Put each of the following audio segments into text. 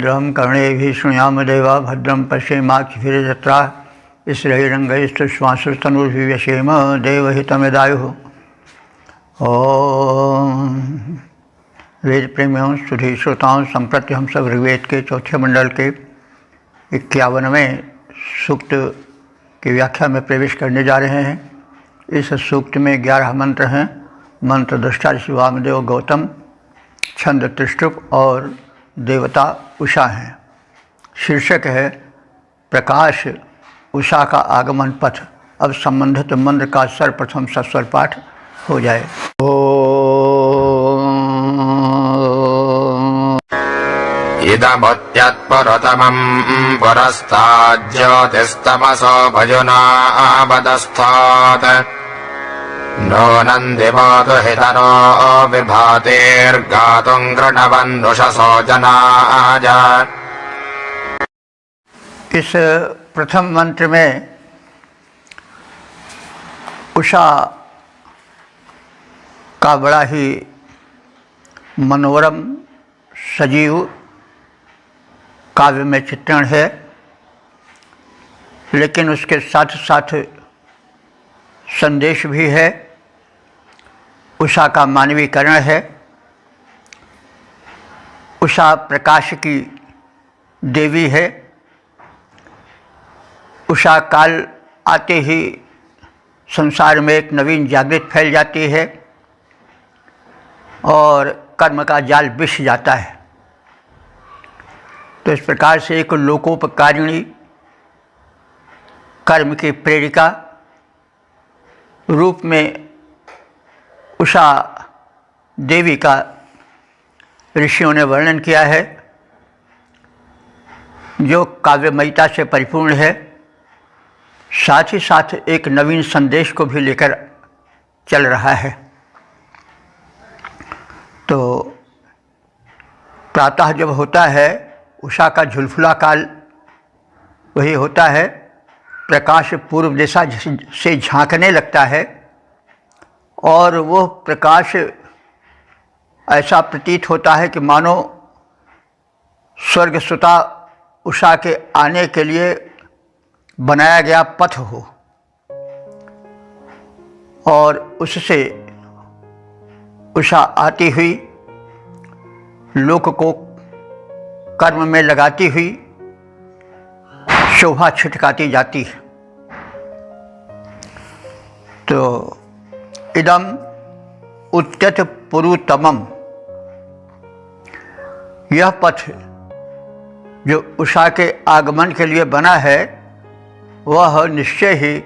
भद्रं कर्णेभिः शृणुयामदेवा भद्रं पश्येमाक्षिभिर्यजत्रा स्थिरैरङ्गैस्तुष्मांसुस्तनूर्भिर्व्यसेम देवहितमेदायुः। ओम वेद प्रेमियों सुधी श्रोताओं, संप्रति हम सब ऋग्वेद के चौथे मंडल के 51वें सूक्त की व्याख्या में प्रवेश करने जा रहे हैं। इस सूक्त में 11 मंत्र हैं। मंत्र दृष्टा ऋषि वामदेव गौतम, छंद त्रिष्टुप और देवता उषा हैं। शीर्षक है प्रकाश उषा का आगमन पथ। अब संबंधित मंत्र का सर्वप्रथम सस्वर पाठ हो जाए। इदमुत्यत्परतमं पुरस्ताज्योतिस्तमसो भजुनाबदस्थात् नो नन्दिमातु हितरो विभातेर्गातुं गृणवन्नुषसो जनाय। इस प्रथम मंत्र में उषा का बड़ा ही मनोरम सजीव काव्य में चित्रण है, लेकिन उसके साथ साथ संदेश भी है। उषा का मानवीकरण है। उषा प्रकाश की देवी है। उषा काल आते ही संसार में एक नवीन जागृति फैल जाती है और कर्म का जाल बिछ जाता है। तो इस प्रकार से एक लोकोपकारिणी, कर्म की प्रेरिका रूप में उषा देवी का ऋषियों ने वर्णन किया है, जो काव्यमयता से परिपूर्ण है, साथ ही साथ एक नवीन संदेश को भी लेकर चल रहा है। तो प्रातः जब होता है उषा का झुलफुला काल, वही होता है प्रकाश पूर्व दिशा से झांकने लगता है और वह प्रकाश ऐसा प्रतीत होता है कि मानो स्वर्गसुता उषा के आने के लिए बनाया गया पथ हो, और उससे उषा आती हुई लोक को कर्म में लगाती हुई शोभा छिटकाती जाती है। तो इदम उत्यत पुरुतमम, यह पथ जो उषा के आगमन के लिए बना है वह निश्चय ही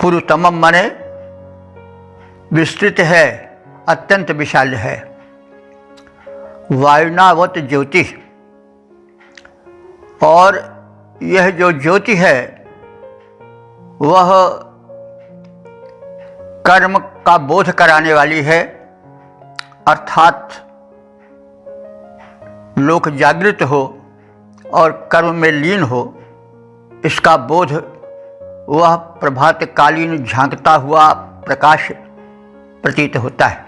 पुरुतमम माने विस्तृत है, अत्यंत विशाल है। वायुनावत ज्योति, और यह जो ज्योति है वह कर्म का बोध कराने वाली है, अर्थात लोक जागृत हो और कर्म में लीन हो, इसका बोध वह प्रभातकालीन झांकता हुआ प्रकाश प्रतीत होता है।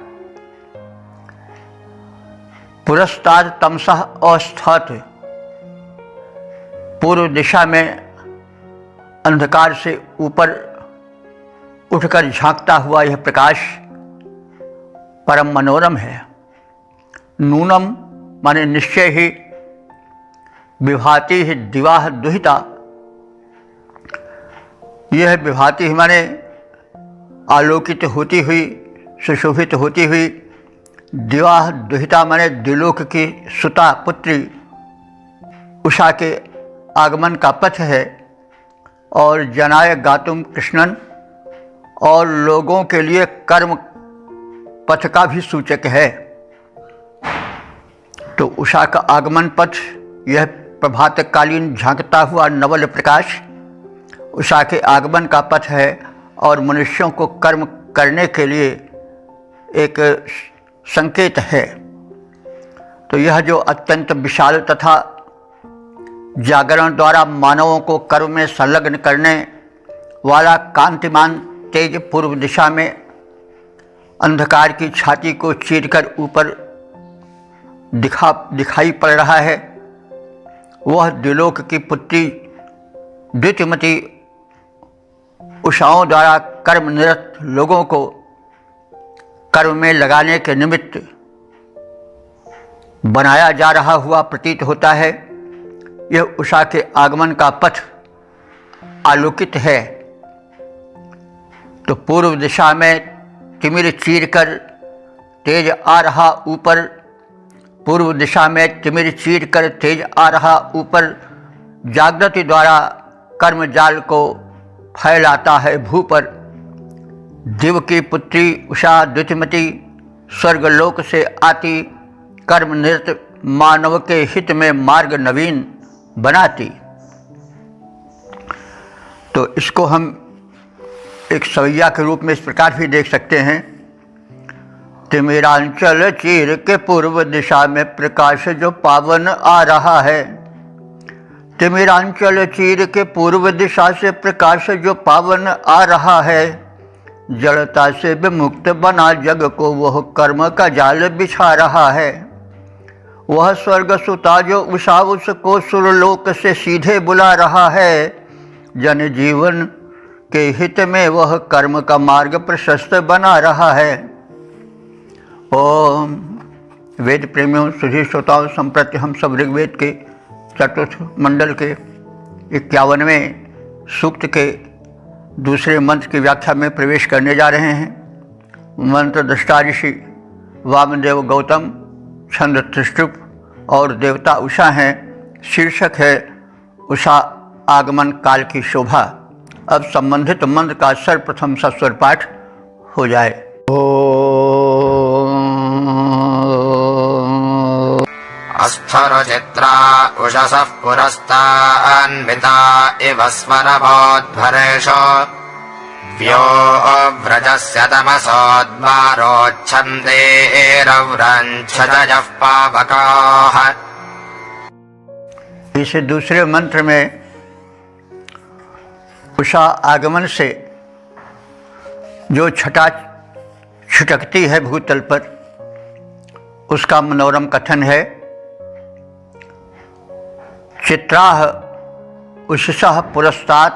पुरस्ताद तमसः अवस्थित, पूर्व दिशा में अंधकार से ऊपर उठकर झांकता हुआ यह प्रकाश परम मनोरम है। नूनम माने निश्चय ही, विभाति ही दिवाह दुहिता, यह विभाति माने आलोकित होती हुई, सुशोभित होती हुई, दिवाह दुहिता माने द्विलोक की सुता पुत्री उषा के आगमन का पथ है। और जनाय गातुम कृष्णन, और लोगों के लिए कर्म पथ का भी सूचक है। तो उषा का आगमन पथ, यह प्रभातकालीन झांकता हुआ नवल प्रकाश उषा के आगमन का पथ है और मनुष्यों को कर्म करने के लिए एक संकेत है। तो यह जो अत्यंत विशाल तथा जागरण द्वारा मानवों को कर्म में संलग्न करने वाला कांतिमान तेज पूर्व दिशा में अंधकार की छाती को चीरकर ऊपर दिखाई पड़ रहा है वह द्विलोक की पुत्री द्युतिमती उषाओं द्वारा कर्मनिरत लोगों को कर्म में लगाने के निमित्त बनाया जा रहा हुआ प्रतीत होता है। यह उषा के आगमन का पथ आलोकित है। तो पूर्व दिशा में तिमिर चीर कर तेज आ रहा ऊपर, पूर्व दिशा में तिमिर चीर कर तेज आ रहा ऊपर जागृति द्वारा कर्म जाल को फैलाता है भू पर। दिव की पुत्री उषा द्युतिमती स्वर्गलोक से आती कर्मनिरत मानव के हित में मार्ग नवीन बनाती। तो इसको हम एक सवैया के रूप में इस प्रकार भी देख सकते हैं। तिमिरांचल चीर के पूर्व दिशा में प्रकाश जो पावन आ रहा है, तिमिरांचल चीर के पूर्व दिशा से प्रकाश जो पावन आ रहा है, जड़ता से विमुक्त बना जग को वह कर्म का जाल बिछा रहा है। वह स्वर्ग सुता जो उषा उसको सुरलोक से सीधे बुला रहा है, जन जीवन के हित में वह कर्म का मार्ग प्रशस्त बना रहा है। ओम वेद प्रेमियों, सुधी श्रोताओं, संप्रति हम सब ऋग्वेद के चतुर्थ मंडल के 51वें सूक्त के दूसरे मंत्र की व्याख्या में प्रवेश करने जा रहे हैं। मंत्र दृष्टा ऋषि वामदेव गौतम, छंद त्रिष्टुप और देवता उषा हैं। शीर्षक है उषा आगमन काल की शोभा। अब संबंधित मंत्र का सर्वप्रथम सस्वर पाठ हो जाए। अस्फुरचित्रा उषसः पुरस्तान्विता इव स्मरभोद्भरेषु व्योव्रजस्य तमसोद्वारोच्छन्देरव्रञ्छतयः पावकाः। इस दूसरे मंत्र में उषा आगमन से जो छटा छिटकती है भूतल पर, उसका मनोरम कथन है। चित्राह उषसः पुरस्तात्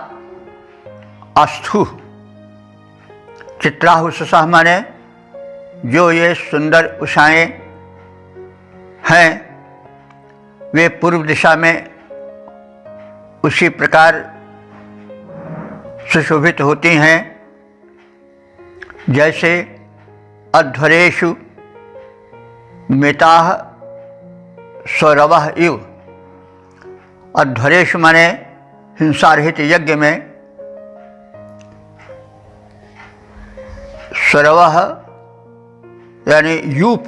अस्थु। चित्राह उषसः माने जो ये सुंदर उषाएं हैं वे पूर्व दिशा में उसी प्रकार सुशोभित होती हैं जैसे अध्वरेषु मिताः स्वरवः इव। अध्वरेषु माने हिंसारहित यज्ञ में, स्वरवः यानी यूप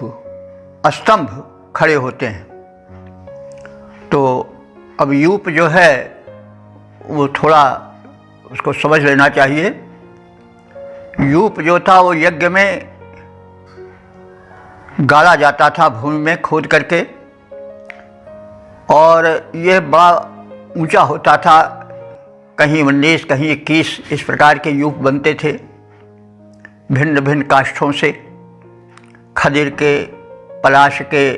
स्तंभ खड़े होते हैं। तो अब यूप जो है वो थोड़ा उसको समझ लेना चाहिए। यूप जो था वो यज्ञ में गाड़ा जाता था भूमि में खोद करके, और यह बड़ा ऊंचा होता था। कहीं 19 कहीं 21 इस प्रकार के यूप बनते थे भिन्न भिन्न काष्ठों से, खदिर के, पलाश के,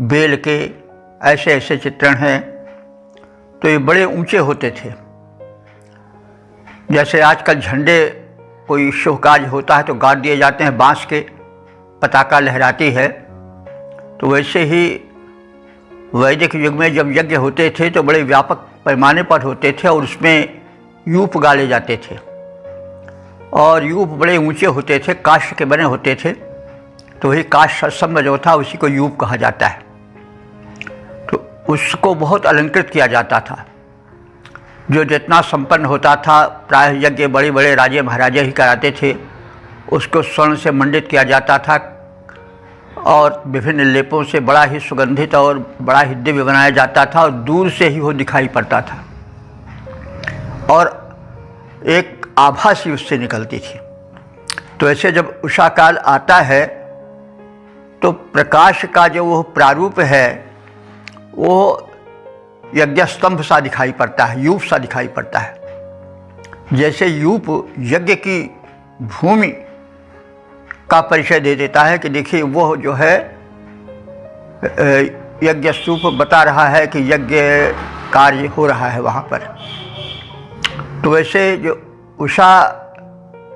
बेल के, ऐसे ऐसे चित्रण हैं। तो ये बड़े ऊंचे होते थे। जैसे आजकल झंडे कोई शुभ कार्य होता है तो गाड़ दिए जाते हैं बांस के, पताका लहराती है। तो वैसे ही वैदिक युग में जब यज्ञ होते थे तो बड़े व्यापक पैमाने पर होते थे और उसमें यूप गाले जाते थे, और यूप बड़े ऊंचे होते थे, काष्ठ के बने होते थे। तो वही काष्ठ स्तंभ जो था उसी को यूप कहा जाता है। तो उसको बहुत अलंकृत किया जाता था। जो जितना संपन्न होता था, प्रायः यज्ञ बड़े बड़े राजे महाराजे ही कराते थे, उसको स्वर्ण से मंडित किया जाता था और विभिन्न लेपों से बड़ा ही सुगंधित और बड़ा ही दिव्य बनाया जाता था, और दूर से ही वो दिखाई पड़ता था और एक आभा सी उससे निकलती थी। तो ऐसे जब उषा काल आता है तो प्रकाश का जो वो प्रारूप है वो यज्ञ स्तंभ सा दिखाई पड़ता है, यूप सा दिखाई पड़ता है। जैसे यूप यज्ञ की भूमि का परिचय दे देता है कि देखिए वो जो है यज्ञ स्तूप बता रहा है कि यज्ञ कार्य हो रहा है वहाँ पर। तो वैसे जो उषा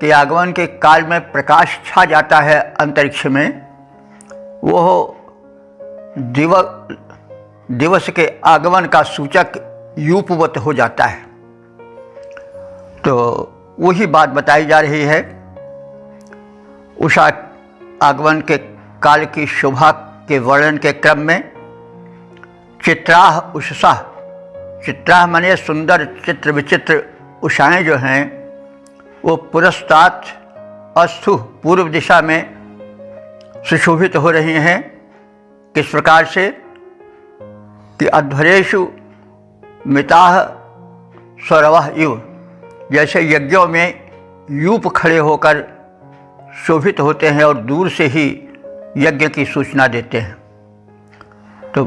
के आगमन के काल में प्रकाश छा जाता है अंतरिक्ष में, वो दिवस के आगमन का सूचक यूपवत हो जाता है। तो वही बात बताई जा रही है। उषा आगमन के काल की शोभा के वर्णन के क्रम में चित्राह उषसा, चित्राह माने सुंदर चित्र विचित्र उषाएँ जो हैं वो पुरस्तात् अस्थु पूर्व दिशा में सुशोभित हो रही हैं। किस प्रकार से कि अध्वरेषु मिताः स्वरवः इव, जैसे यज्ञों में यूप खड़े होकर शोभित होते हैं और दूर से ही यज्ञ की सूचना देते हैं। तो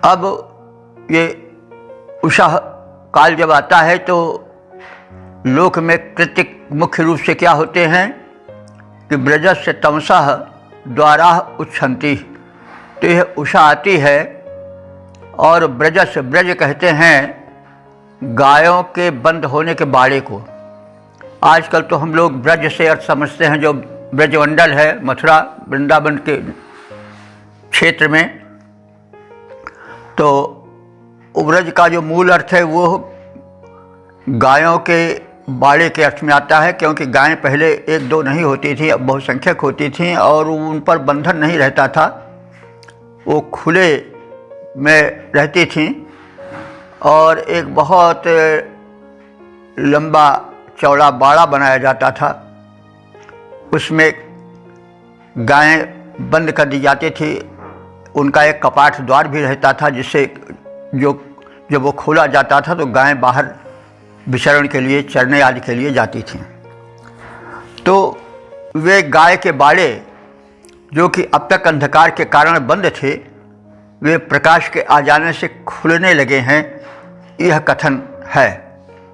अब ये उषा काल जब आता है तो लोक में कृतिक मुख्य रूप से क्या होते हैं कि ब्रजस्य तमसः द्वाराः उच्छन्ति। तो यह उषा आती है और ब्रज कहते हैं गायों के बंद होने के बाड़े को। आजकल तो हम लोग ब्रज से अर्थ समझते हैं जो ब्रजमंडल है मथुरा वृंदावन के क्षेत्र में। तो ब्रज का जो मूल अर्थ है वो गायों के बाड़े के अर्थ में आता है, क्योंकि गायें पहले एक दो नहीं होती थी, अब बहुसंख्यक होती थीं और उन पर बंधन नहीं रहता था, वो खुले में रहती थीं और एक बहुत लंबा चौड़ा बाड़ा बनाया जाता था, उसमें गायें बंद कर दी जाती थी। उनका एक कपाट द्वार भी रहता था जिससे जब वो खोला जाता था तो गायें बाहर विचरण के लिए, चरने आदि के लिए जाती थीं। तो वे गाय के बाड़े जो कि अब तक अंधकार के कारण बंद थे, वे प्रकाश के आ जाने से खुलने लगे हैं। यह कथन है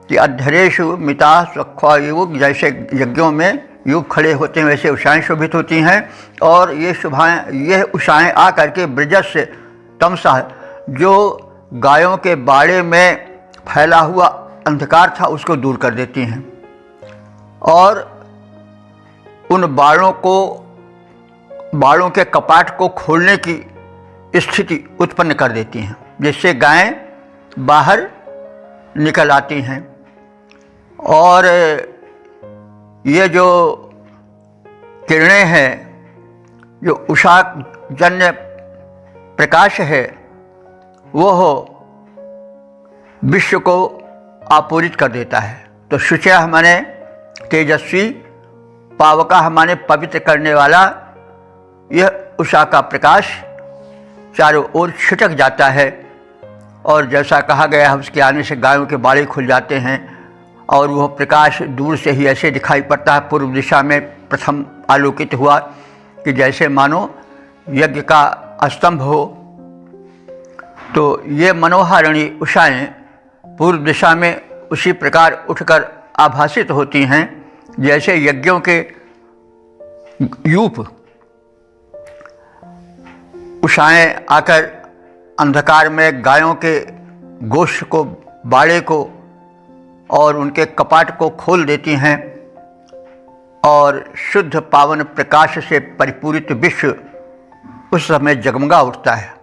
कि अध्यरेषु मिताः स्वख्वायुग, जैसे यज्ञों में युग खड़े होते हैं वैसे उषाएँ शोभित होती हैं। और यह उषाएँ आ करके ब्रजस्य तमसः, जो गायों के बाड़े में फैला हुआ अंधकार था उसको दूर कर देती हैं और उन बाड़ों के कपाट को खोलने की स्थिति उत्पन्न कर देती हैं, जिससे गायें बाहर निकल आती हैं। और ये जो किरणें हैं, जो उषा जन्य प्रकाश है, वो विश्व को आपूरित कर देता है। तो शुचयः माने तेजस्वी, पावकः माने पवित्र करने वाला, यह उषा का प्रकाश चारों ओर छिटक जाता है। और जैसा कहा गया है, उसके आने से गायों के बाड़े खुल जाते हैं और वह प्रकाश दूर से ही ऐसे दिखाई पड़ता है, पूर्व दिशा में प्रथम आलोकित हुआ कि जैसे मानो यज्ञ का स्तंभ हो। तो ये मनोहारिणी उषाएँ पूर्व दिशा में उसी प्रकार उठकर आभासित होती हैं जैसे यज्ञों के यूप उषाएँ आकर अंधकार में गायों के गोश्त को, बाड़े को और उनके कपाट को खोल देती हैं और शुद्ध पावन प्रकाश से परिपूरित विश्व उस समय जगमगा उठता है।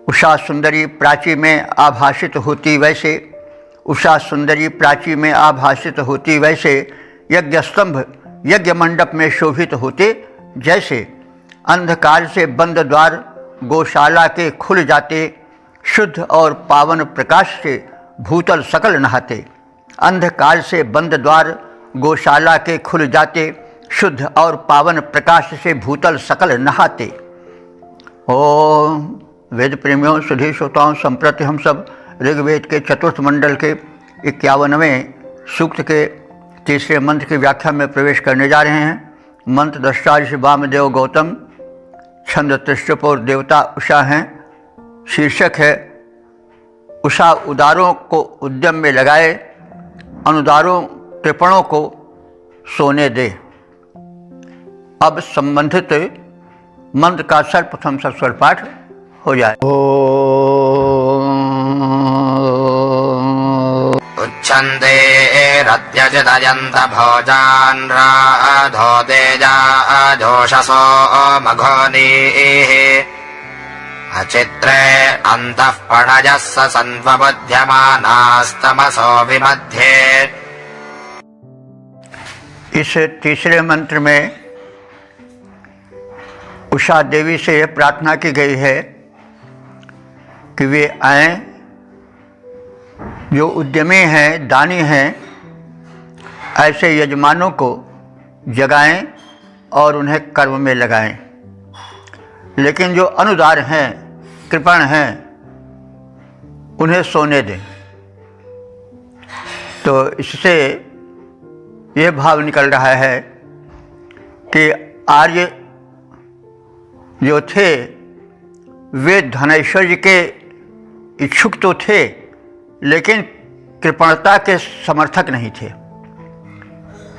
उषा सुंदरी प्राची में आभासित होती वैसे, उषा सुंदरी प्राची में आभासित होती वैसे यज्ञ स्तंभ यज्ञ मंडप में शोभित होते जैसे अंधकार से बंद द्वार गौशाला के खुल जाते, शुद्ध और पावन प्रकाश से भूतल सकल नहाते। अंधकार से बंद द्वार गौशाला के खुल जाते, शुद्ध और पावन प्रकाश से भूतल सकल नहाते। ओम वेद प्रेमियों, सुधी श्रोताओं, संप्रति हम सब ऋग्वेद के चतुर्थ मंडल के 51वें सूक्त के तीसरे मंत्र की व्याख्या में प्रवेश करने जा रहे हैं। मंत्र दृष्टा ऋषि वामदेव गौतम, छंद त्रिशुपोर, देवता उषा हैं। शीर्षक है उषा उदारों को उद्यम में लगाए, अनुदारों कृपणों को सोने दे। अब संबंधित मंत्र का सर्वप्रथम सस्वर पाठ हो जाए। उच्छन्ते रत्यजितयन्त भोजान् राधो तेजाजोषसो मघोनीः अचित्रे अन्तः पणजः स सन्त्वबुध्यमानास्तमसो विमध्ये। इस तीसरे मंत्र में उषा देवी से यह प्रार्थना की गई है कि वे आएं, जो उद्यमी हैं, दानी हैं, ऐसे यजमानों को जगाएं और उन्हें कर्म में लगाएं। लेकिन जो अनुदार हैं, कृपण हैं, उन्हें सोने दें। तो इससे यह भाव निकल रहा है कि आर्य जो थे वे धनैश्वर्य के इच्छुक तो थे, लेकिन कृपणता के समर्थक नहीं थे।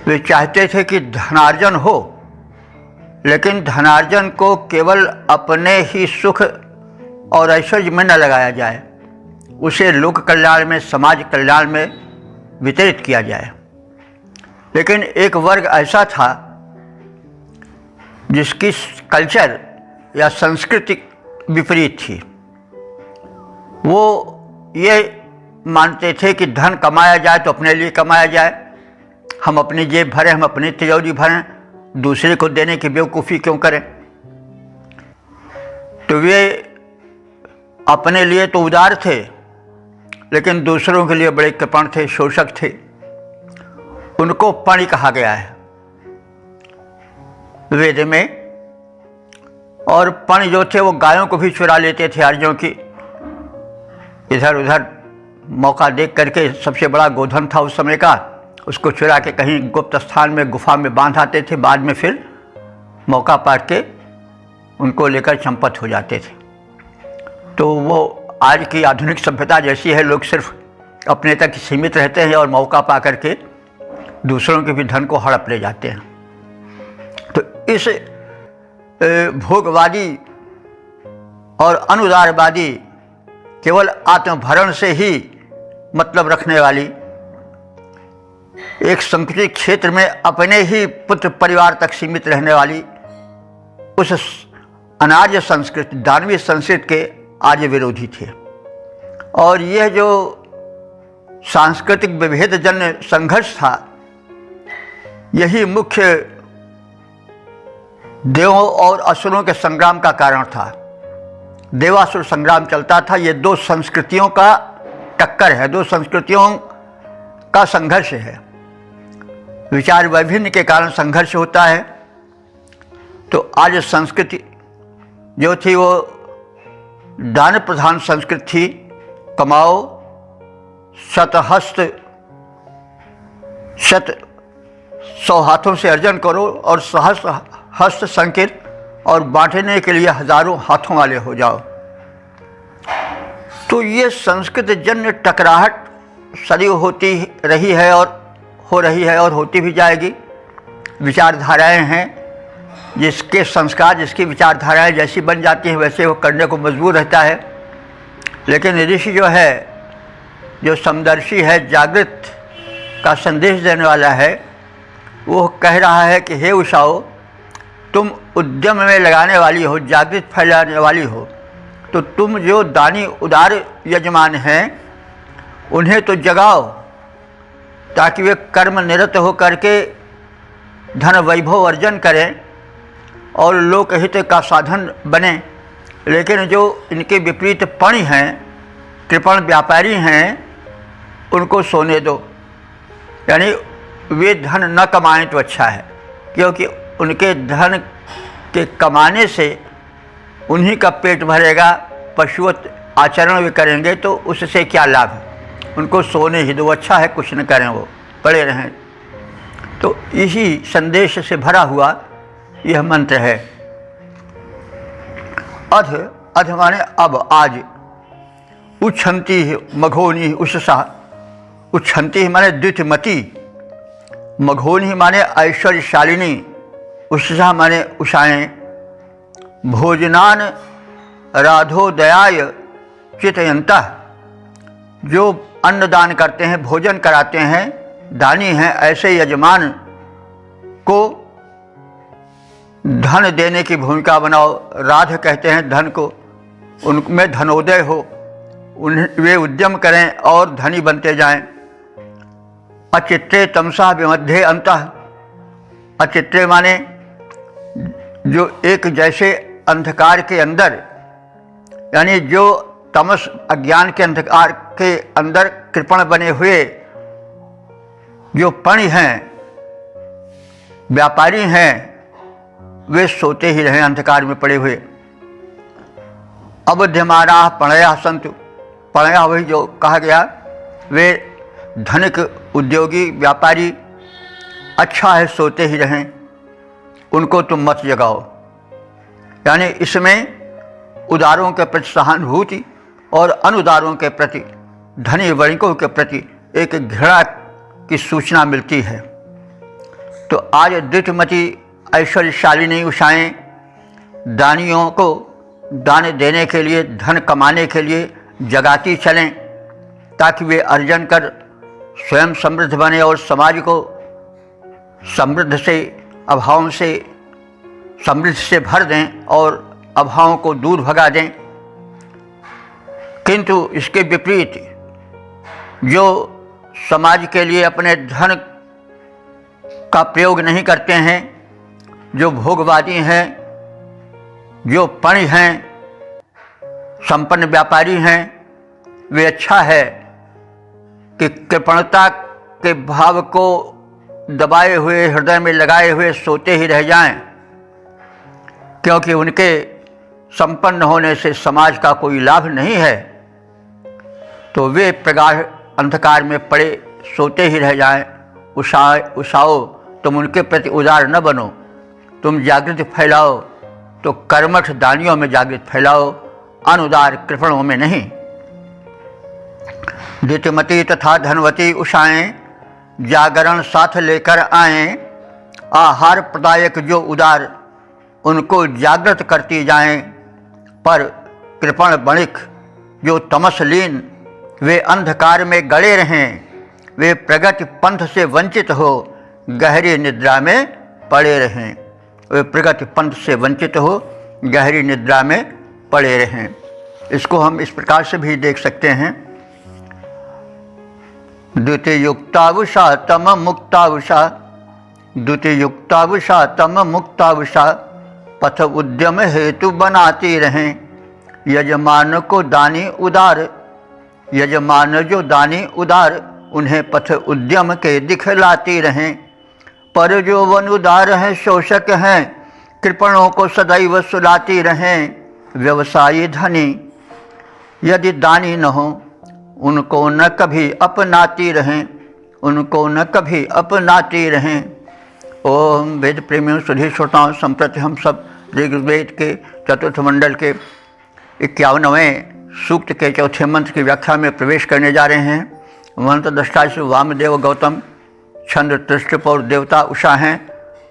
वे चाहते थे कि धनार्जन हो, लेकिन धनार्जन को केवल अपने ही सुख और ऐश्वर्य में न लगाया जाए, उसे लोक कल्याण में, समाज कल्याण में वितरित किया जाए। लेकिन एक वर्ग ऐसा था जिसकी कल्चर या संस्कृति विपरीत थी। वो ये मानते थे कि धन कमाया जाए तो अपने लिए कमाया जाए, हम अपनी जेब भरें, हम अपनी तिजोरी भरें, दूसरे को देने की बेवकूफ़ी क्यों करें। तो वे अपने लिए तो उदार थे, लेकिन दूसरों के लिए बड़े कृपण थे, शोषक थे। उनको पणि कहा गया है वेद में। और पणि जो थे वो गायों को भी चुरा लेते थे, आर्यों की। इधर उधर मौका देख करके, सबसे बड़ा गोधन था उस समय का, उसको चुरा के कहीं गुप्त स्थान में, गुफा में बांध आते थे। बाद में फिर मौका पाट के उनको लेकर चंपत हो जाते थे। तो वो आज की आधुनिक सभ्यता जैसी है, लोग सिर्फ अपने तक सीमित रहते हैं और मौका पा करके दूसरों के भी धन को हड़प ले जाते हैं। तो इस भोगवादी और अनुदारवादी, केवल आत्मभरण से ही मतलब रखने वाली, एक संकुचित क्षेत्र में अपने ही पुत्र परिवार तक सीमित रहने वाली उस अनार्य संस्कृति, दानवीय संस्कृति के आर्य विरोधी थे। और यह जो सांस्कृतिक विभेदजन्य संघर्ष था, यही मुख्य देवों और असुरों के संग्राम का कारण था। देवासुर संग्राम चलता था। ये दो संस्कृतियों का टक्कर है, दो संस्कृतियों का संघर्ष है। विचार वैभिन्न के कारण संघर्ष होता है। तो आज संस्कृति जो थी वो दान प्रधान संस्कृति थी। कमाओ, शत 100 हाथों से अर्जन करो और सहस्र हस्त संकित, और बांटने के लिए हजारों हाथों वाले हो जाओ। तो ये संस्कृत जन्य टकराहट सदैव होती रही है और हो रही है और होती भी जाएगी। विचारधाराएं हैं, जिसके संस्कार, जिसकी विचारधाराएं जैसी बन जाती हैं वैसे वो करने को मजबूर रहता है। लेकिन ऋषि जो है, जो समदर्शी है, जागृत का संदेश देने वाला है, वो कह रहा है कि हे उषाओ, तुम उद्यम में लगाने वाली हो, जागृत फैलाने वाली हो, तो तुम जो दानी उदार यजमान हैं उन्हें तो जगाओ, ताकि वे कर्म निरत हो करके धन वैभव अर्जन करें और लोकहित का साधन बने। लेकिन जो इनके विपरीत पणि हैं, कृपण व्यापारी हैं, उनको सोने दो। यानी वे धन न कमाएं तो अच्छा है, क्योंकि उनके धन के कमाने से उन्हीं का पेट भरेगा, पशुवत आचरण भी करेंगे तो उससे क्या लाभ है। उनको सोने ही दो, अच्छा है, कुछ न करें, वो पड़े रहें। तो इसी संदेश से भरा हुआ यह मंत्र है। अध माने अब, आज। उच्छन्ति मघोनी उषसा, उच्छन्ति माने द्वितीयमती, मघोनी माने ऐश्वर्यशालिनी, उषसा माने उषाएं। भोजनान राधोदयाय चितयन्तः, जो अन्नदान करते हैं, भोजन कराते हैं, दानी हैं, ऐसे यजमान को धन देने की भूमिका बनाओ। राध कहते हैं धन को, उनमें धनोदय हो, वे उद्यम करें और धनी बनते जाएं। अचित्रे तमसा विमध्ये अंतः, अचित्रे माने जो एक जैसे अंधकार के अंदर, यानी जो तमस अज्ञान के अंधकार के अंदर कृपण बने हुए जो पणि हैं, व्यापारी हैं, वे सोते ही रहे अंधकार में पड़े हुए। अबध्यमाना पणया संतु, पणया वही जो कहा गया, वे धनिक उद्योगी व्यापारी, अच्छा है सोते ही रहें, उनको तुम मत जगाओ। यानी इसमें उदारों के प्रति सहानुभूति और अनुदारों के प्रति, धनी वणिकों के प्रति एक घृणा की सूचना मिलती है। तो आज द्वितमती ऐश्वर्यशालिनी उषाएं दानियों को दान देने के लिए, धन कमाने के लिए जगाती चलें, ताकि वे अर्जन कर स्वयं समृद्ध बने और समाज को समृद्ध से, अभाव से, समृद्ध से भर दें और अभावों को दूर भगा दें। किंतु इसके विपरीत जो समाज के लिए अपने धन का प्रयोग नहीं करते हैं, जो भोगवादी हैं, जो पणि हैं, संपन्न व्यापारी हैं, वे अच्छा है कि कृपणता के भाव को दबाए हुए, हृदय में लगाए हुए सोते ही रह जाएं, क्योंकि उनके संपन्न होने से समाज का कोई लाभ नहीं है। तो वे प्रगाढ़ अंधकार में पड़े सोते ही रह जाएं। उषाओ, तुम उनके प्रति उदार न बनो, तुम जागृति फैलाओ तो कर्मठ दानियों में जागृति फैलाओ, अनुदार कृपणों में नहीं। द्वितमती तथा धनवती उषाएं जागरण साथ लेकर आएं, आहार प्रदायक जो उदार, उनको जागृत करती जाएं। पर कृपण वणिक जो तमसलीन, वे अंधकार में गड़े रहें, वे प्रगति पंथ से वंचित हो गहरी निद्रा में पड़े रहें। वे प्रगति पंथ से वंचित हो गहरी निद्रा में पड़े रहें। इसको हम इस प्रकार से भी देख सकते हैं। द्वितीयुक्तावुषा तम मुक्तावुषा, द्वितीयुक्तावुषा तम मुक्तावुषा, पथ उद्यम हेतु बनाती रहें। यजमान को दानी उदार, यजमान जो दानी उदार, उन्हें पथ उद्यम के दिखलाती रहें। पर जो वन उदार हैं, शोषक हैं, कृपणों को सदैव सुलाती रहें। व्यवसायी धनी यदि दानी न हो, उनको न कभी अपनाती रहें, उनको न कभी अपनाती रहें। ओम वेद प्रेमियों, सुधी श्रोताओं, संप्रति हम सब ऋग्वेद के चतुर्थ मंडल के 51वें सूक्त के चौथे मंत्र की व्याख्या में प्रवेश करने जा रहे हैं। मंत्र दृष्टा से वामदेव गौतम, छंद तृष्टप और देवता उषा हैं।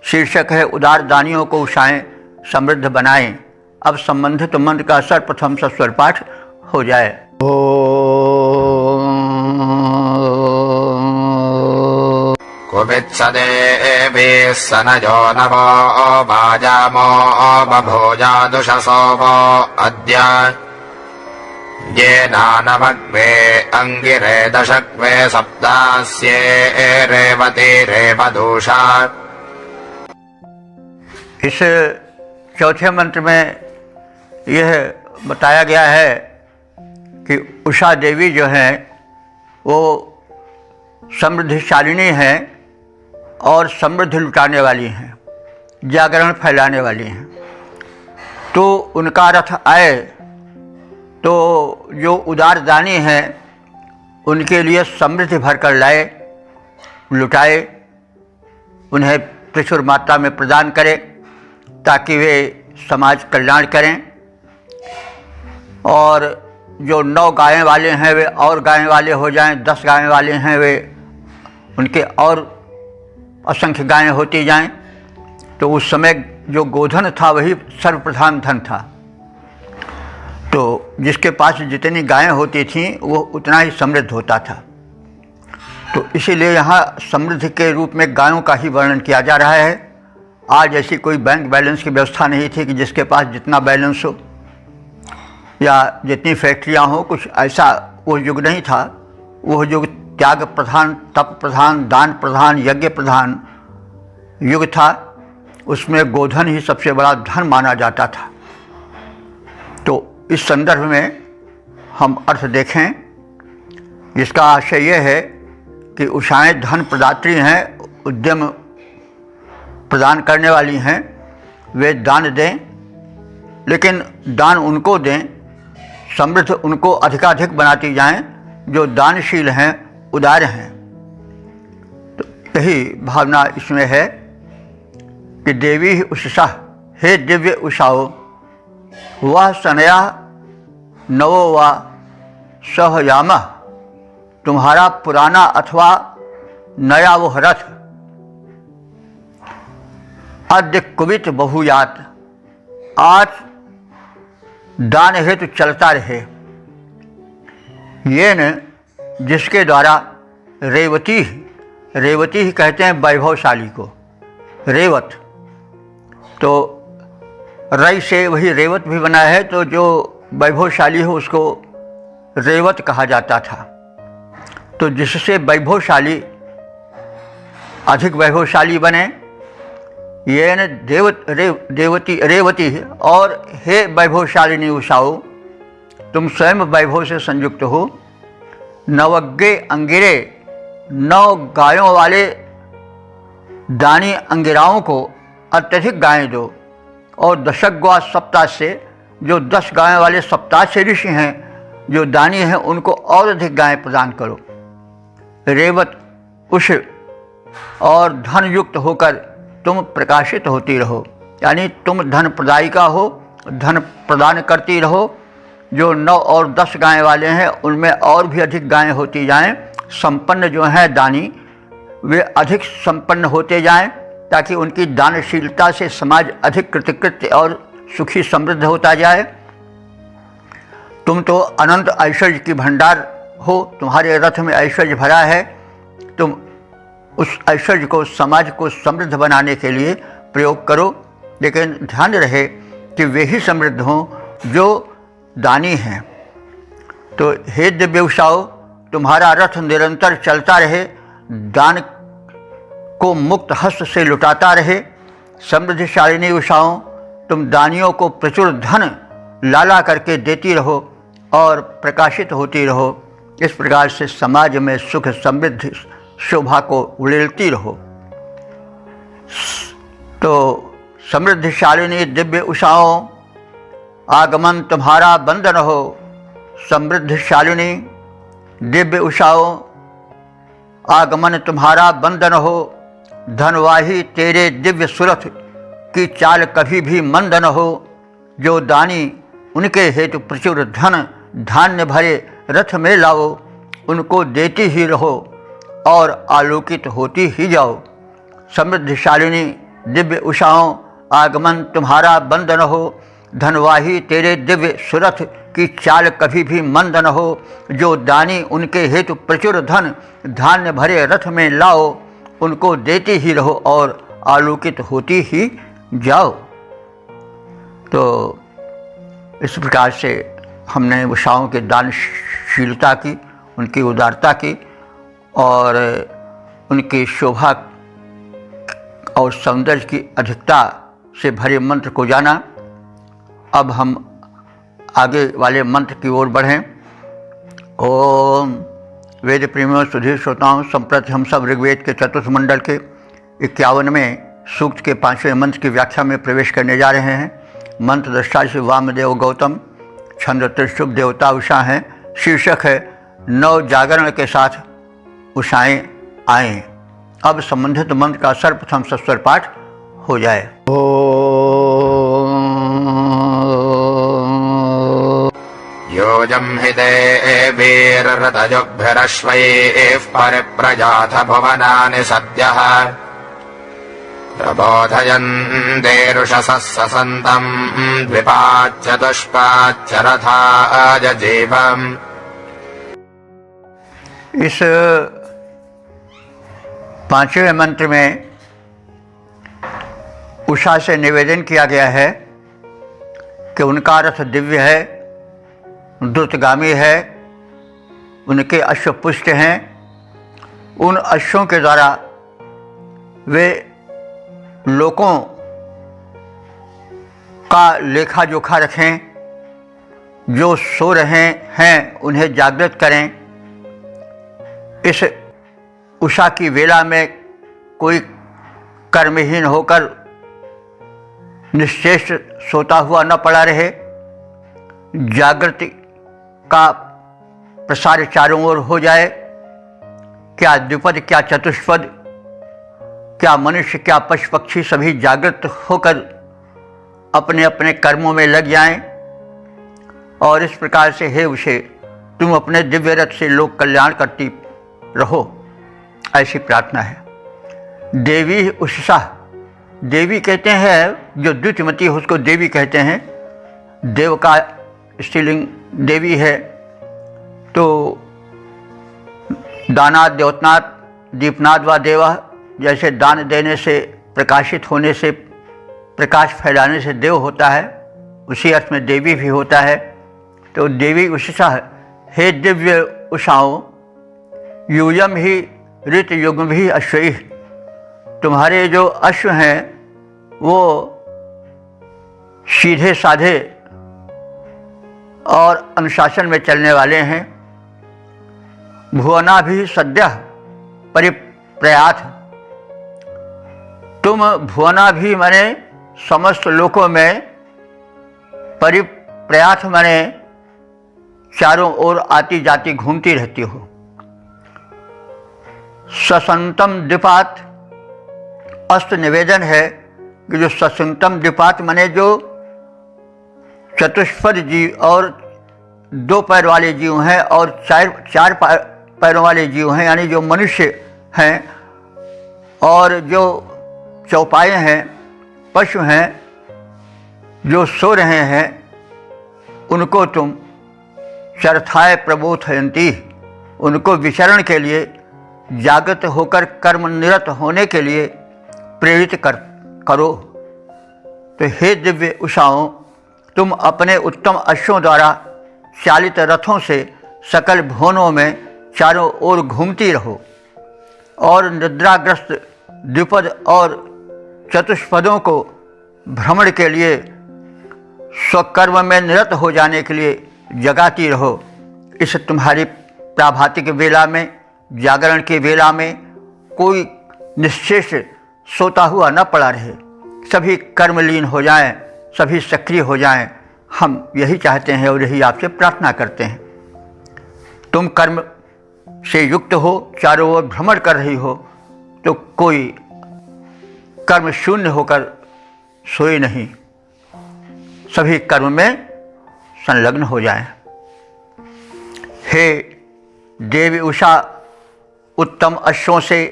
शीर्षक है उदार दानियों को उषाएं समृद्ध बनाएं। अब संबंधित मंत्र का सर्वप्रथम सस्वर पाठ हो जाए। कुपित्सदेभिः सनजो नवो भाजामो बभोजादुषसो वो अद्य येनानमग्ने अंगिरे दशक्वे सप्तास्ये रेवती रेवदूषा। इस चौथे मंत्र में यह बताया गया है कि उषा देवी जो हैं वो समृद्धिशालिनी हैं और समृद्धि लुटाने वाली हैं, जागरण फैलाने वाली हैं। तो उनका रथ आए तो जो उदार दानी हैं उनके लिए समृद्धि भर कर लाए, लुटाए, उन्हें प्रचुर मात्रा में प्रदान करे, ताकि वे समाज कल्याण करें। और जो 9 गायें वाले हैं वे और गायें वाले हो जाएं, 10 गायें वाले हैं वे उनके और असंख्य गायें होती जाएं। तो उस समय जो गोधन था वही सर्वप्रधान धन था। तो जिसके पास जितनी गायें होती थीं वो उतना ही समृद्ध होता था। तो इसीलिए यहाँ समृद्धि के रूप में गायों का ही वर्णन किया जा रहा है। आज ऐसी कोई बैंक बैलेंस की व्यवस्था नहीं थी कि जिसके पास जितना बैलेंस हो या जितनी फैक्ट्रियाँ हों, कुछ ऐसा वो युग नहीं था। वो युग त्याग प्रधान, तप प्रधान, दान प्रधान, यज्ञ प्रधान युग था। उसमें गोधन ही सबसे बड़ा धन माना जाता था। तो इस संदर्भ में हम अर्थ देखें, जिसका आशय यह है कि उषाएँ धन प्रदात्री हैं, उद्यम प्रदान करने वाली हैं। वे दान दें, लेकिन दान उनको दें, समृद्ध उनको अधिकाधिक बनाती जाएं जो दानशील हैं, उदार हैं। तो यही भावना इसमें है कि देवी उषसा, हे दिव्य उषाओ, वह सनया नवो वा सहयामा, तुम्हारा पुराना अथवा नया वो रथ अद्य कुवित बहुयात, आज दान हेतु चलता रहे। ये न जिसके द्वारा रेवती ही कहते हैं वैभवशाली को, रेवत। तो रई से वही रेवत भी बना है, तो जो वैभवशाली हो उसको रेवत कहा जाता था। तो जिससे वैभवशाली अधिक वैभवशाली बने, ये न रेवती है। और हे वैभवशालिनी उषाओ, तुम स्वयं वैभव से संयुक्त हो। नवज्ञे अंगिरे, 9 गायों वाले दानी अंगिराओं को अत्यधिक गायें दो। और दशग्वा सप्ताह से, जो 10 गायों वाले सप्ताह से ऋषि हैं, जो दानी हैं, उनको और अधिक गायें प्रदान करो। रेवत उष और धन युक्त होकर तुम प्रकाशित होती रहो, यानी तुम धन प्रदायिका हो, धन प्रदान करती रहो। जो 9 और 10 गायें वाले हैं उनमें और भी अधिक गायें होती जाएं। संपन्न जो हैं दानी, वे अधिक संपन्न होते जाएं, ताकि उनकी दानशीलता से समाज अधिक कृतकृत्य और सुखी समृद्ध होता जाए। तुम तो अनंत ऐश्वर्य की भंडार हो, तुम्हारे रथ में ऐश्वर्य भरा है। तुम उस ऐश्वर्य को समाज को समृद्ध बनाने के लिए प्रयोग करो, लेकिन ध्यान रहे कि वे ही समृद्ध हों जो दानी हैं। तो हे दिव्य उषाओ, तुम्हारा रथ निरंतर चलता रहे, दान को मुक्त हस्त से लुटाता रहे। समृद्धिशालिनी उषाओं, तुम दानियों को प्रचुर धन लाला करके देती रहो और प्रकाशित होती रहो। इस प्रकार से समाज में सुख समृद्धि शोभा को उड़ेलती रहो। तो समृद्धिशालिनी दिव्य उषाओं, आगमन तुम्हारा बंदन हो। समृद्धिशालिनी दिव्य उषाओं, आगमन तुम्हारा बंदन हो। धनवाही तेरे दिव्य सुरथ की चाल कभी भी मंद न हो। जो दानी उनके हेतु प्रचुर धन धान्य भरे रथ में लाओ, उनको देती ही रहो और आलोकित होती ही जाओ। समृद्धिशालिनी दिव्य उषाओं, आगमन तुम्हारा बंदन हो। धनवाही तेरे दिव्य सुरथ की चाल कभी भी मंद न हो। जो दानी उनके हेतु प्रचुर धन धान्य भरे रथ में लाओ, उनको देती ही रहो और आलोकित होती ही जाओ। तो इस प्रकार से हमने उषाओं के दानशीलता की, उनकी उदारता की और उनकी शोभा और सौंदर्य की अधिकता से भरे मंत्र को जाना। अब हम आगे वाले मंत्र की ओर बढ़ें। ओम वेद प्रेमियों, सुधीर श्रोताओं, संप्रति हम सब ऋग्वेद के चतुर्थ मंडल के 51वें सूक्त के 5वें मंत्र की व्याख्या में प्रवेश करने जा रहे हैं। मंत्र दृष्टा से वामदेव गौतम, छंद त्रिशुभ देवता उषा हैं। शीर्षक है नव जागरण के साथ उषाएं आएं। अब संबंधित मंत्र का सर्वप्रथम सस्वर पाठ हो जाए। योजं हि देवीर्रतजुग्भिरश्वैः परिप्रजाथ भुवनानि सद्यः प्रबोधयन्ते ऋषसः ससन्तम् द्विपाच्चतुष्पाच्च रथाय जीवम्। इस पांचवें मंत्र में उषा से निवेदन किया गया है कि उनका रथ दिव्य है, द्रुतगामी है, उनके अश्व पुष्ट हैं। उन अश्वों के द्वारा वे लोगों का लेखा जोखा रखें, जो सो रहे हैं उन्हें जागृत करें। इस उषा की वेला में कोई कर्महीन होकर निश्चेष्ट सोता हुआ न पड़ा रहे। जागृति का प्रसार चारों ओर हो जाए। क्या द्विपद, क्या चतुष्पद, क्या मनुष्य, क्या पशु पक्षी सभी जागृत होकर अपने अपने कर्मों में लग जाएं। और इस प्रकार से हे उषे, तुम अपने दिव्य रथ से लोक कल्याण करती रहो, ऐसी प्रार्थना है। देवी उषा, देवी कहते हैं जो द्वितीयमती है उसको देवी कहते हैं। देव का स्त्रीलिंग देवी है। तो दानाद द्योतनाथ दीपनाद व देवा, जैसे दान देने से, प्रकाशित होने से, प्रकाश फैलाने से देव होता है, उसी अर्थ में देवी भी होता है। तो देवी उषा, हे दिव्य उषाओं, यूयम ही ऋत युग्म भी अश्वई, तुम्हारे जो अश्व हैं वो सीधे साधे और अनुशासन में चलने वाले हैं। भुवना भी सद्य परिप्रयाथ, तुम भुवना भी माने समस्त लोकों में, परिप्रयाथ माने चारों ओर आती जाती घूमती रहती हो। ससंतम द्विपात, अस्त निवेदन है कि जो ससंतम द्विपात माने जो चतुष्पद जीव और दो पैर वाले जीव हैं और चार पैरों वाले जीव हैं, यानी जो मनुष्य हैं और जो चौपाए हैं, पशु हैं, जो सो रहे हैं, उनको तुम चरथाय प्रबोधयन्ती, उनको विचरण के लिए, जागृत होकर कर्म निरत होने के लिए प्रेरित करो। तो हे दिव्य उषाओं, तुम अपने उत्तम अश्वों द्वारा चालित रथों से सकल भुवनों में चारों ओर घूमती रहो और निद्राग्रस्त द्विपद और चतुष्पदों को भ्रमण के लिए, स्वकर्म में निरत हो जाने के लिए जगाती रहो। इस तुम्हारी प्राभातिक वेला में, जागरण की वेला में कोई निश्चेष सोता हुआ न पड़ा रहे, सभी कर्मलीन हो जाएं, सभी सक्रिय हो जाएं। हम यही चाहते हैं और यही आपसे प्रार्थना करते हैं। तुम कर्म से युक्त हो, चारों ओर भ्रमण कर रही हो, तो कोई कर्म शून्य होकर सोए नहीं, सभी कर्म में संलग्न हो जाएं। हे देवी उषा, उत्तम अश्वों से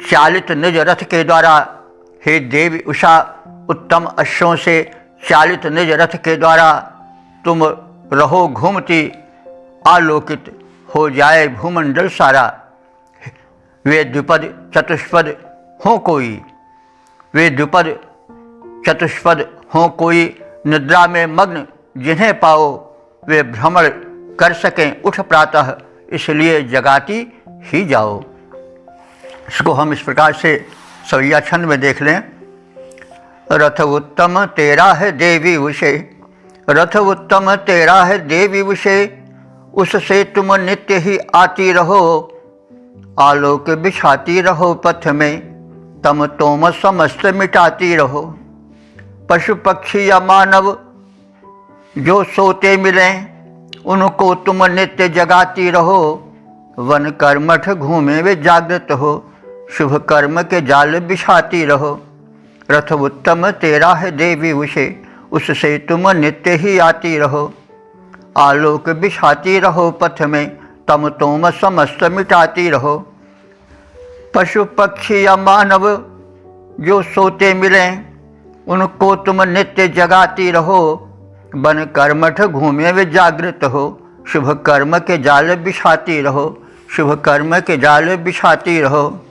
चालित निज रथ के द्वारा, हे देवी उषा, उत्तम अश्वों से चालित निज रथ के द्वारा तुम रहो घूमती, आलोकित हो जाए भूमंडल सारा। वे द्विपद चतुष्पद हों कोई, वे द्विपद चतुष्पद हों कोई, निद्रा में मग्न जिन्हें पाओ, वे भ्रमण कर सकें उठ प्रातः, इसलिए जगाती ही जाओ। इसको हम इस प्रकार से सवैया छंद में देख लें। रथ उत्तम तेरा है देवी उषे, रथ उत्तम तेरा है देवी उषे, उससे तुम नित्य ही आती रहो, आलोक बिछाती रहो पथ में, तम तोम समस्त मिटाती रहो। पशु पक्षी या मानव जो सोते मिलें, उनको तुम नित्य जगाती रहो, वन कर्मठ घूमे वे जागृत हो, शुभ कर्म के जाल बिछाती रहो। रथ उत्तम तेरा है देवी उषे, उससे तुम नित्य ही आती रहो, आलोक बिछाती रहो पथ में, तम तोम समस्त मिटाती रहो। पशु पक्षी या मानव जो सोते मिलें उनको तुम नित्य जगाती रहो, बन कर्मठ घूमे वे जागृत हो, शुभ कर्म के जाल बिछाती रहो, शुभ कर्म के जाल बिछाती रहो।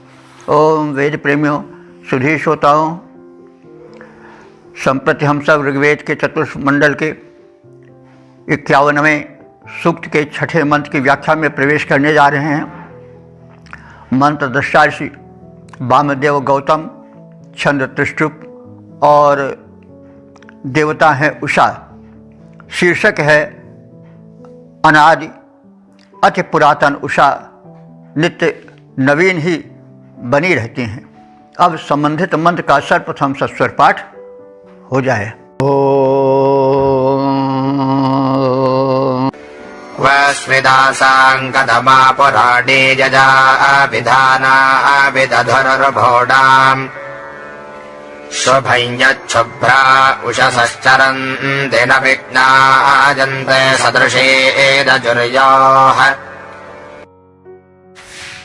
ओम वेद प्रेमियों, सुधी श्रोताओं, संप्रति हम सब ऋग्वेद के चतुर्थ मंडल के 51वें सूक्त के छठे मंत्र की व्याख्या में प्रवेश करने जा रहे हैं। मंत्र दृष्टा ऋषि वामदेव गौतम, छंद त्रिष्टुप और देवता है उषा। शीर्षक है अनादि अति पुरातन उषा नित्य नवीन ही बनी रहती हैं। अब संबंधित मंत्र का सर्वप्रथम सस्वर पाठ हो जाए। वस्मिदासाङ्गदमा पुराणे यजा विधाना विदधनुर्भोडाम् शुभं यच्छुभ्रा उषसश्चरन्ति न विघ्नायन्ते सदृशेदजुर्योः।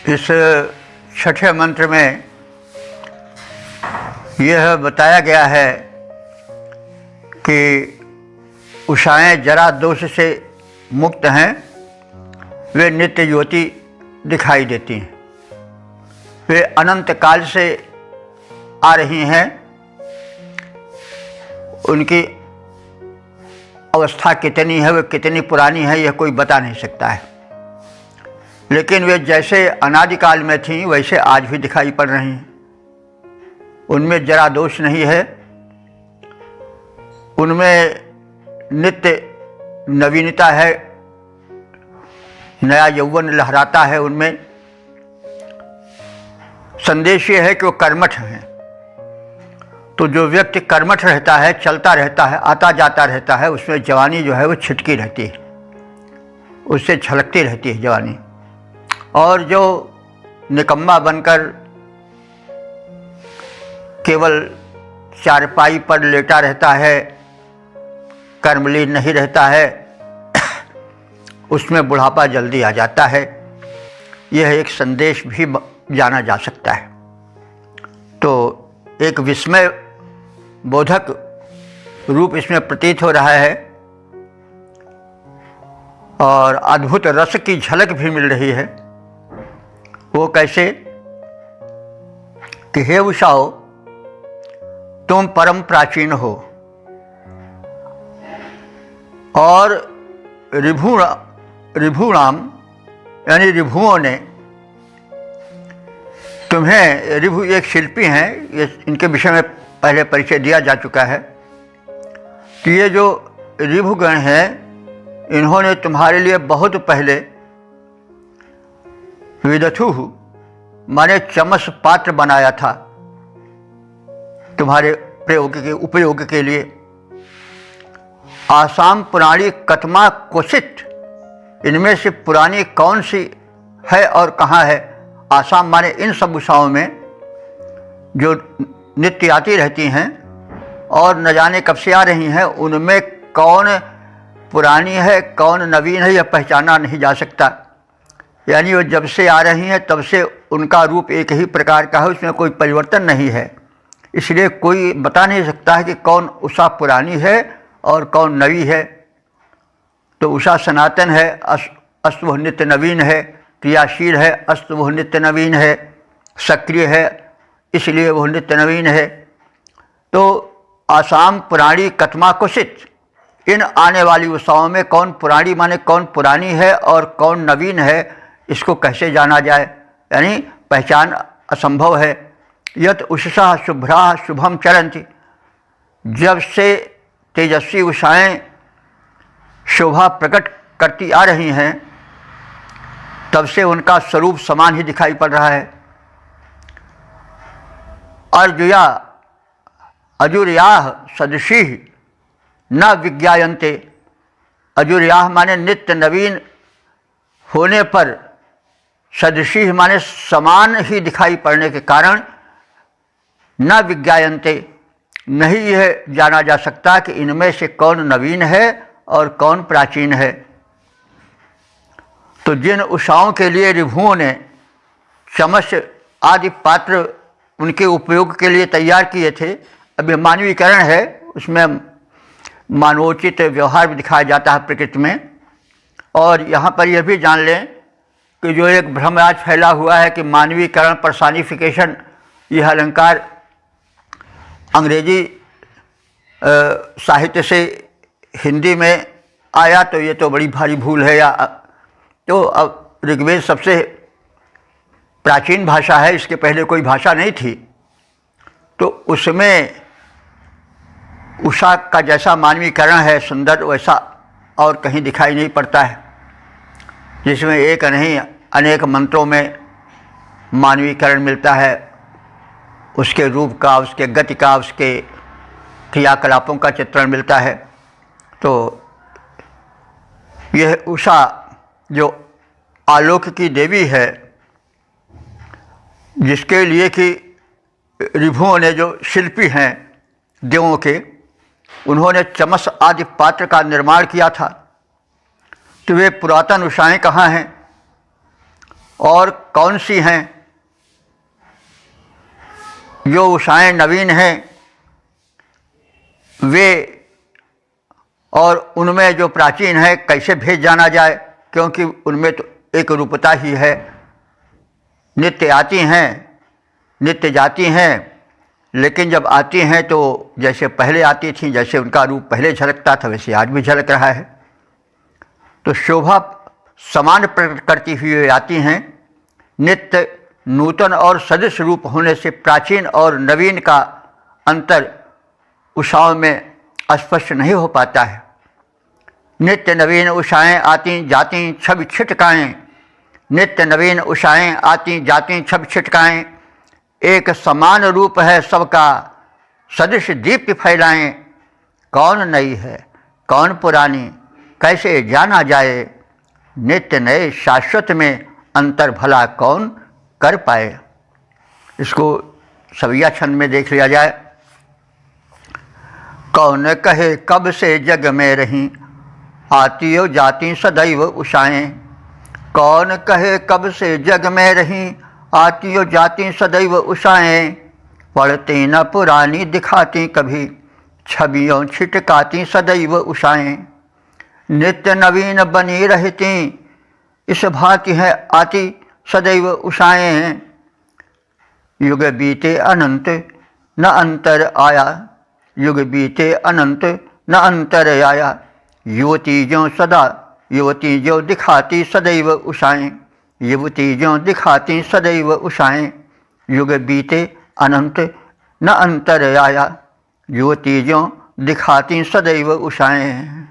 इस छठे मंत्र में यह बताया गया है कि उषाएं जरा दोष से मुक्त हैं, वे नित्य ज्योति दिखाई देती हैं, वे अनंत काल से आ रही हैं। उनकी अवस्था कितनी है, वे कितनी पुरानी है, यह कोई बता नहीं सकता है, लेकिन वे जैसे अनादिकाल में थीं वैसे आज भी दिखाई पड़ रही हैं। उनमें जरा दोष नहीं है, उनमें नित्य नवीनता है, नया यौवन लहराता है उनमें। संदेश ये है कि वो कर्मठ हैं। तो जो व्यक्ति कर्मठ रहता है, चलता रहता है, आता जाता रहता है, उसमें जवानी जो है वो छिटकी रहती है, उससे छलकती रहती है जवानी। और जो निकम्मा बनकर केवल चारपाई पर लेटा रहता है, कर्मलीन नहीं रहता है, उसमें बुढ़ापा जल्दी आ जाता है। यह एक संदेश भी जाना जा सकता है। तो एक विस्मय बोधक रूप इसमें प्रतीत हो रहा है और अद्भुत रस की झलक भी मिल रही है। वो कैसे कि हे उषाओ, तुम परम प्राचीन हो और रिभुणाम यानी रिभुओं ने तुम्हें, रिभु एक शिल्पी हैं, ये इनके विषय में पहले परिचय दिया जा चुका है कि ये जो रिभुगण हैं, इन्होंने तुम्हारे लिए बहुत पहले विदथु माने चमस पात्र बनाया था तुम्हारे उपयोग के लिए। आसाम पुराणी कतमा क्वचित, इनमें से पुरानी कौन सी है और कहाँ है। आसाम माने इन सब उषाओं में जो नित्य आती रहती हैं और न जाने कब से आ रही हैं, उनमें कौन पुरानी है कौन नवीन है यह पहचाना नहीं जा सकता। यानी वो जब से आ रही हैं तब से उनका रूप एक ही प्रकार का है, उसमें कोई परिवर्तन नहीं है। इसलिए कोई बता नहीं सकता है कि कौन उषा पुरानी है और कौन नवी है। तो उषा सनातन है, अस्त वह नित्य नवीन है, क्रियाशील है, अस्त वह नित्य नवीन है, सक्रिय है, इसलिए वह नित्य नवीन है। तो आसाम पुराणी कतमा कुशित, इन आने वाली उषाओं में कौन पुरानी माने कौन पुरानी है और कौन नवीन है, इसको कैसे जाना जाए, यानी पहचान असंभव है। यत उषसा शुभ्रा शुभम चरंती, जब से तेजस्वी उषाएं शोभा प्रकट करती आ रही हैं तब से उनका स्वरूप समान ही दिखाई पड़ रहा है। अर्जुया अजुर्याह सदृशी न विज्ञायन्ते, अजुर्याह माने नित्य नवीन होने पर, सदृशी माने समान ही दिखाई पड़ने के कारण, न विज्ञायन्ते नहीं यह जाना जा सकता कि इनमें से कौन नवीन है और कौन प्राचीन है। तो जिन उषाओं के लिए रिभुओं ने चमस आदि पात्र उनके उपयोग के लिए तैयार किए थे। अब ये मानवीकरण है, उसमें मानवोचित व्यवहार भी दिखाया जाता है प्रकृति में। और यहाँ पर यह भी जान लें कि जो एक भ्रम आज फैला हुआ है कि मानवीकरण, पर्सनिफिकेशन, यह अलंकार अंग्रेजी साहित्य से हिंदी में आया, तो ये तो बड़ी भारी भूल है। या तो अब ऋग्वेद सबसे प्राचीन भाषा है, इसके पहले कोई भाषा नहीं थी, तो उसमें उषा का जैसा मानवीकरण है सुंदर, वैसा और कहीं दिखाई नहीं पड़ता है, जिसमें एक नहीं अनेक मंत्रों में मानवीकरण मिलता है, उसके रूप का, उसके गति का, उसके क्रियाकलापों का चित्रण मिलता है। तो यह उषा जो आलोक की देवी है, जिसके लिए कि ऋभुओं ने, जो शिल्पी हैं देवों के, उन्होंने चमस आदि पात्र का निर्माण किया था, तो वे पुरातन उषाएं कहाँ हैं और कौन सी हैं? जो उषाएं नवीन हैं वे, और उनमें जो प्राचीन है कैसे भेद जाना जाए, क्योंकि उनमें तो एक रूपता ही है। नित्य आती हैं, नित्य जाती हैं, लेकिन जब आती हैं तो जैसे पहले आती थी, जैसे उनका रूप पहले झलकता था, वैसे आज भी झलक रहा है। तो शोभा समान प्रकट करती हुई आती हैं। नित्य, नूतन और सदृश रूप होने से प्राचीन और नवीन का अंतर उषाओं में स्पष्ट नहीं हो पाता है। नित्य नवीन उषाएं आती जाती छवि छिटकाएँ, नित्य नवीन उषाएं आती जाती छवि छिटकाएँ, एक समान रूप है सबका, सदृश दीप्ति फैलाएं। कौन नई है कौन पुरानी, कैसे जाना जाए, नित्य नए शाश्वत में अंतर भला कौन कर पाए। इसको सविया छंद में देख लिया जाए। कौन कहे कब से जग में रही, आती हो जाती सदैव उषाएं। कौन कहे कब से जग में रही, आती हो जाती सदैव उषाएं। पढ़ती न पुरानी दिखाती कभी, छवियों छिटकाती सदैव उषाएं। नित्य नवीन बनी रहती, इस भांति है आती सदैव उषाएं। युग बीते अनंत न अंतर आया, युग बीते अनंत न अंतर आया। युवती जो सदा, युवती जो दिखाती सदैव उषाएं। युवती जो दिखाती सदैव उषाएं। युग बीते अनंत न अंतर आया, युवती जो दिखाती सदैव उषाएं।